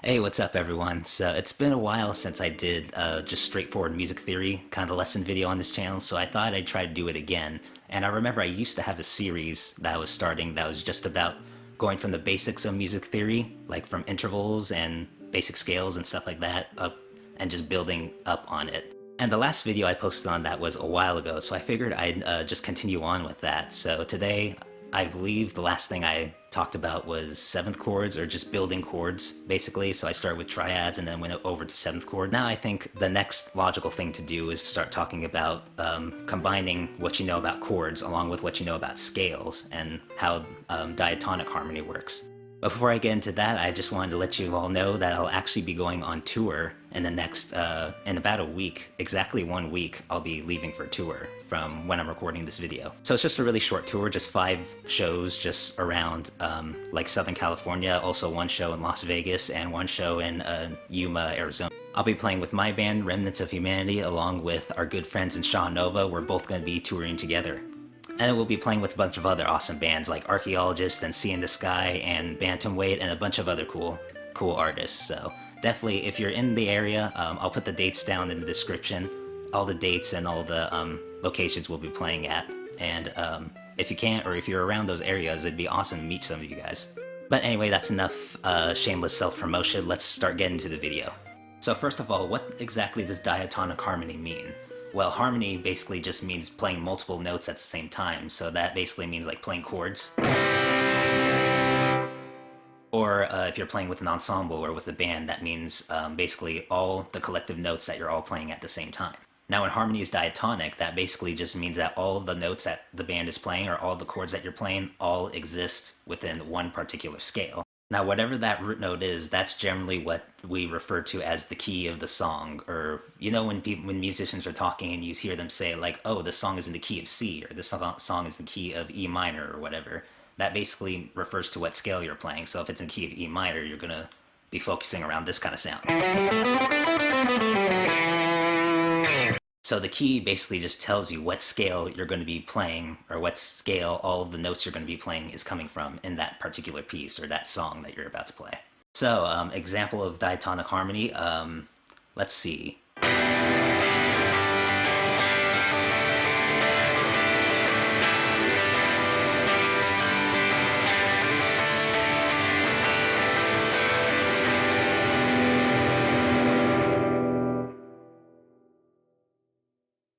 Hey, what's up, everyone? So it's been a while since I did just straightforward music theory kind of lesson video on this channel, so I thought I'd try to do it again. And I remember I used to have a series that I was starting that was just about going from the basics of music theory, like from intervals and basic scales and stuff like that, up and just building up on it. And the last video I posted on that was a while ago, so I figured I'd just continue on with that. So today, I believe the last thing I talked about was seventh chords, or just building chords, basically. So I started with triads and then went over to seventh chord. Now I think the next logical thing to do is to start talking about combining what you know about chords along with what you know about scales and how diatonic harmony works. But before I get into that, I just wanted to let you all know that I'll actually be going on tour in the next, in about a week, exactly 1 week, I'll be leaving for tour from when I'm recording this video. So it's just a really short tour, just 5 shows just around like Southern California, also 1 show in Las Vegas and 1 show in Yuma, Arizona. I'll be playing with my band, Remnants of Humanity, along with our good friends in Shaw Nova. We're both going to be touring together. And we'll be playing with a bunch of other awesome bands like Archaeologist and Sea in the Sky and Bantamweight and a bunch of other cool artists. So definitely, if you're in the area, I'll put the dates down in the description, all the dates and all the locations we'll be playing at. And if you can't, or if you're around those areas, it'd be awesome to meet some of you guys. But anyway, that's enough shameless self-promotion. Let's start getting to the video. So first of all, what exactly does diatonic harmony mean? Well, harmony basically just means playing multiple notes at the same time, so that basically means like playing chords. Or if you're playing with an ensemble or with a band, that means basically all the collective notes that you're all playing at the same time. Now when harmony is diatonic, that basically just means that all the notes that the band is playing or all the chords that you're playing all exist within one particular scale. Now, whatever that root note is, that's generally what we refer to as the key of the song. Or, you know, when musicians are talking and you hear them say, like, oh, this song is in the key of C, or this song is the key of E minor, or whatever, that basically refers to what scale you're playing. So if it's in key of E minor, you're going to be focusing around this kind of sound. So the key basically just tells you what scale you're going to be playing, or what scale all of the notes you're going to be playing is coming from in that particular piece or that song that you're about to play. So, example of diatonic harmony, let's see.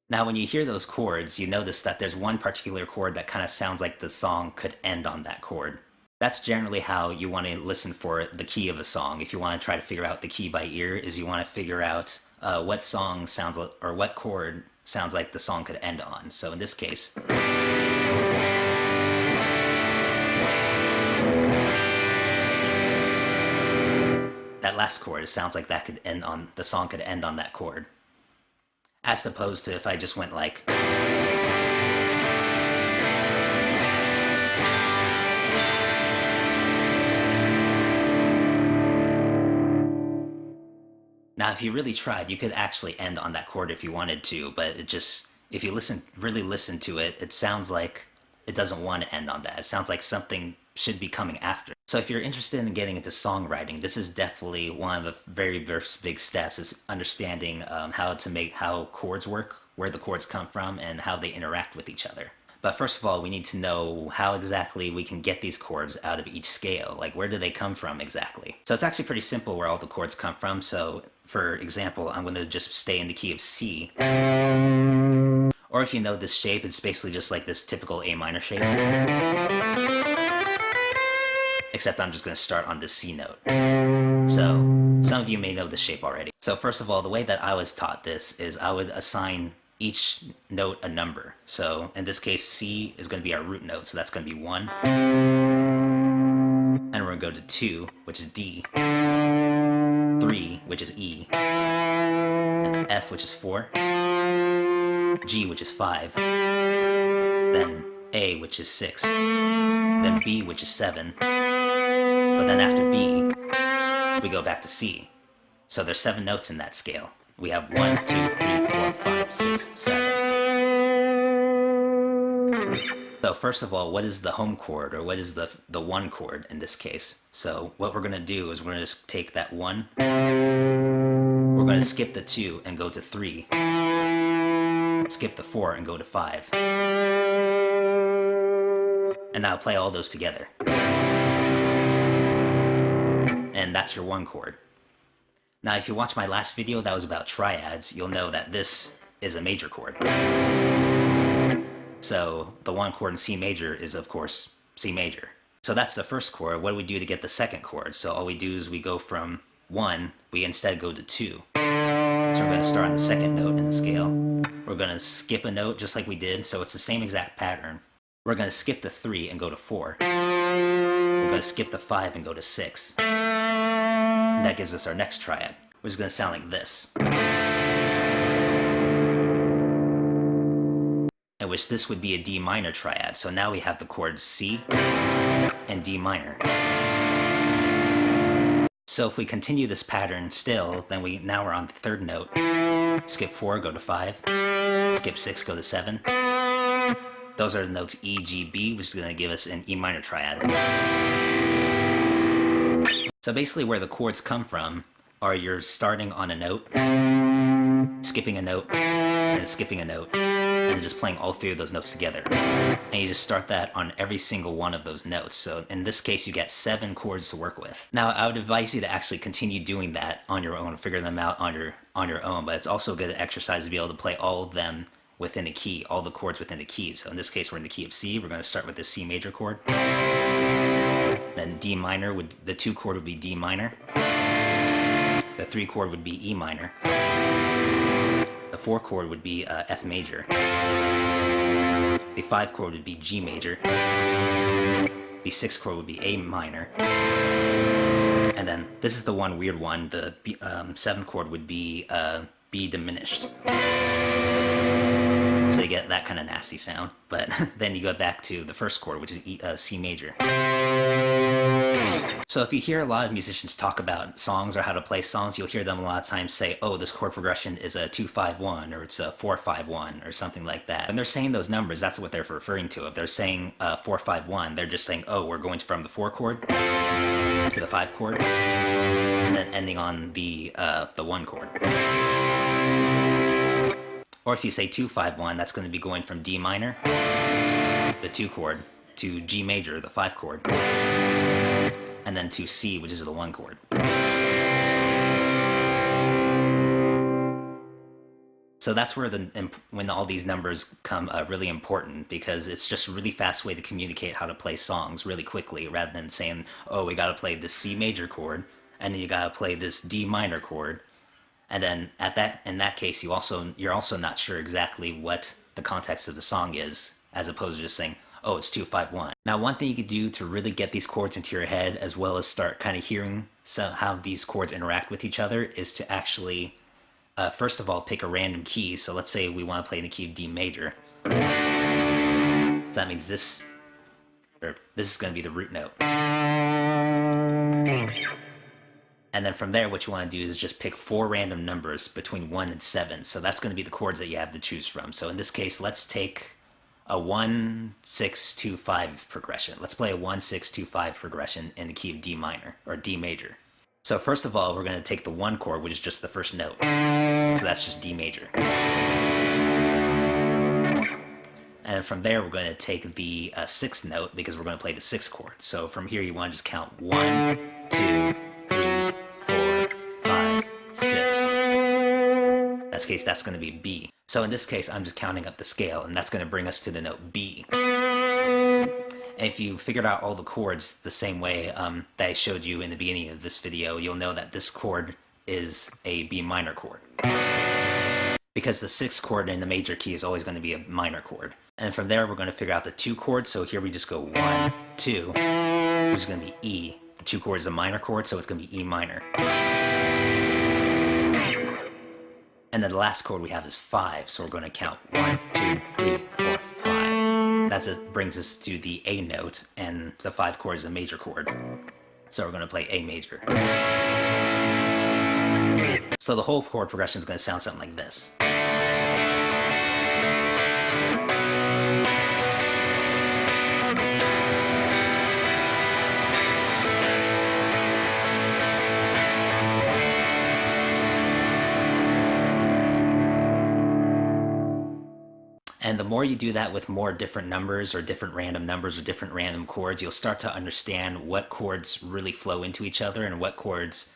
Now when you hear those chords, you notice that there's one particular chord that kind of sounds like the song could end on that chord. That's generally how you want to listen for the key of a song. If you want to try to figure out the key by ear, is you want to figure out what song sounds like, or what chord sounds like the song could end on. So in this case, that last chord, it sounds like that could end on, the song could end on that chord. As opposed to if I just went like... Now, if you really tried, you could actually end on that chord if you wanted to, but it just, if you really listen to it, it sounds like it doesn't want to end on that. It sounds like something should be coming after. So if you're interested in getting into songwriting, this is definitely one of the very first big steps, is understanding how chords work, where the chords come from, and how they interact with each other. But first of all, we need to know how exactly we can get these chords out of each scale. Like, where do they come from exactly? So it's actually pretty simple where all the chords come from. So, for example, I'm going to just stay in the key of C. Or if you know this shape, it's basically just like this typical A minor shape. Except I'm just going to start on the C note. So, some of you may know this shape already. So first of all, the way that I was taught this is I would assign each note a number. So in this case, C is going to be our root note, so that's going to be 1. And we're going to go to 2, which is D. 3, which is E. And F, which is 4. G, which is 5. Then A, which is 6. Then B, which is 7. But then after B, we go back to C. So there's 7 notes in that scale. We have 1, 2, 3, 4, 5, 6, 7. So first of all, what is the home chord, or what is the one chord in this case? So what we're going to do is we're going to just take that 1, we're going to skip the 2 and go to 3, skip the 4 and go to 5, and now play all those together. And that's your one chord. Now if you watch my last video that was about triads, you'll know that this is a major chord. So the one chord in C major is, of course, C major. So that's the first chord. What do we do to get the second chord? So all we do is we go from 1, we instead go to 2. So we're going to start on the second note in the scale. We're going to skip a note just like we did, so it's the same exact pattern. We're going to skip the 3 and go to 4. We're going to skip the 5 and go to 6. And that gives us our next triad, which is going to sound like this. In which this would be a D minor triad. So now we have the chords C and D minor. So if we continue this pattern still, then now we're on the third note. Skip 4, go to 5. Skip 6, go to 7. Those are the notes E, G, B, which is going to give us an E minor triad. So basically where the chords come from are you're starting on a note, skipping a note, and skipping a note, and just playing all 3 of those notes together. And you just start that on every single one of those notes. So in this case, you get 7 chords to work with. Now, I would advise you to actually continue doing that on your own, figure them out on your own, but it's also a good exercise to be able to play all of them within a key, all the chords within a key. So in this case, we're in the key of C. We're going to start with the C major chord. Then D minor, the 2 chord would be D minor. The 3 chord would be E minor. The 4 chord would be F major. The 5 chord would be G major. The 6 chord would be A minor. And then this is the one weird one. The 7th chord would be B diminished. So you get that kind of nasty sound. But then you go back to the first chord, which is C major. So if you hear a lot of musicians talk about songs or how to play songs, you'll hear them a lot of times say, oh, this chord progression is a 2-5-1 or it's a 4-5-1 or something like that. When they're saying those numbers, that's what they're referring to. If they're saying 4-5-1, they're just saying, oh, we're going from the 4 chord to the 5 chord and then ending on the 1 chord. Or if you say 2-5-1, that's going to be going from D minor, the 2 chord, to G major, the 5 chord, and then to C, which is the 1 chord. So that's where when all these numbers come really important, because it's just a really fast way to communicate how to play songs really quickly, rather than saying, oh, we got to play this C major chord, and then you got to play this D minor chord. And then in that case, you're also not sure exactly what the context of the song is, as opposed to just saying, oh, it's 2-5-1. Now, one thing you could do to really get these chords into your head, as well as start kind of hearing how these chords interact with each other, is to actually, first of all, pick a random key. So let's say we want to play in the key of D major. So that means this is going to be the root note. And then from there, what you want to do is just pick 4 random numbers between 1 and 7. So that's going to be the chords that you have to choose from. So in this case, let's take a 1-6-2-5 progression. Let's play a 1-6-2-5 progression in the key of D minor, or D major. So first of all, we're going to take the 1 chord, which is just the first note. So that's just D major. And from there, we're going to take the 6th note, because we're going to play the 6th chord. So from here, you want to just count 1, 2, 3, 4, 5, 6. In this case, that's going to be B. So in this case, I'm just counting up the scale, and that's going to bring us to the note B. And if you figured out all the chords the same way that I showed you in the beginning of this video, you'll know that this chord is a B minor chord. Because the 6th chord in the major key is always going to be a minor chord. And from there, we're going to figure out the 2 chords. So here we just go 1, 2, which is going to be E. The 2 chord is a minor chord, so it's going to be E minor. And then the last chord we have is 5, so we're going to count 1, 2, 3, 4, 5. That brings us to the A note, and the 5 chord is a major chord. So we're going to play A major. So the whole chord progression is going to sound something like this. And the more you do that with more different numbers or different random numbers or different random chords, you'll start to understand what chords really flow into each other and what chords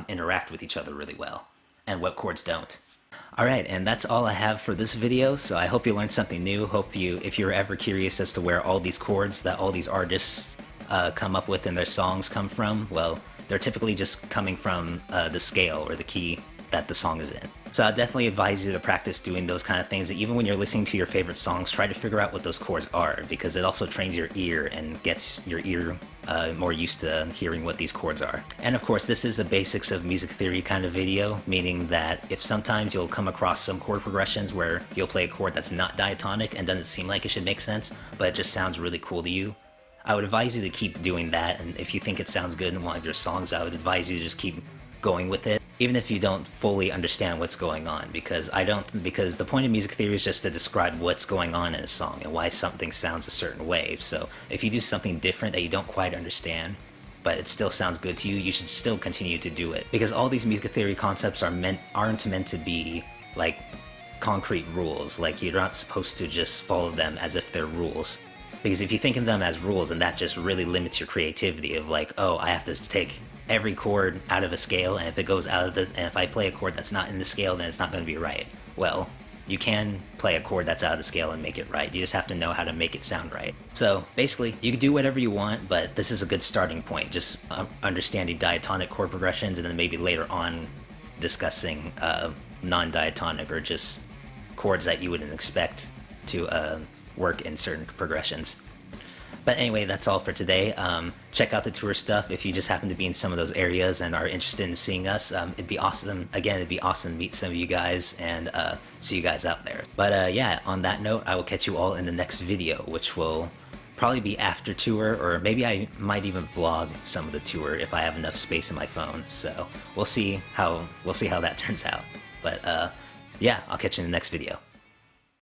interact with each other really well and what chords don't. Alright, and that's all I have for this video, so I hope you learned something new. If you're ever curious as to where all these chords that all these artists come up with in their songs come from, well, they're typically just coming from the scale or the key that the song is in. So I definitely advise you to practice doing those kind of things. Even when you're listening to your favorite songs, try to figure out what those chords are, because it also trains your ear and gets your ear more used to hearing what these chords are. And of course, this is a basics of music theory kind of video, meaning that if sometimes you'll come across some chord progressions where you'll play a chord that's not diatonic and doesn't seem like it should make sense, but it just sounds really cool to you, I would advise you to keep doing that. And if you think it sounds good in one of your songs, I would advise you to just keep going with it, even if you don't fully understand what's going on, because the point of music theory is just to describe what's going on in a song and why something sounds a certain way. So if you do something different that you don't quite understand, but it still sounds good to you, you should still continue to do it, because all these music theory concepts aren't meant to be like concrete rules. Like, you're not supposed to just follow them as if they're rules, because if you think of them as rules, then that just really limits your creativity of like, oh, I have to take every chord out of a scale, and if it goes out of and if I play a chord that's not in the scale, then it's not going to be right. Well, you can play a chord that's out of the scale and make it right. You just have to know how to make it sound right. So basically, you can do whatever you want, but this is a good starting point. Just understanding diatonic chord progressions, and then maybe later on discussing non-diatonic or just chords that you wouldn't expect to work in certain progressions. But anyway, that's all for today. Check out the tour stuff if you just happen to be in some of those areas and are interested in seeing us. It'd be awesome. Again, it'd be awesome to meet some of you guys and see you guys out there. But yeah, on that note, I will catch you all in the next video, which will probably be after tour, or maybe I might even vlog some of the tour if I have enough space in my phone. So we'll see how that turns out. But yeah, I'll catch you in the next video.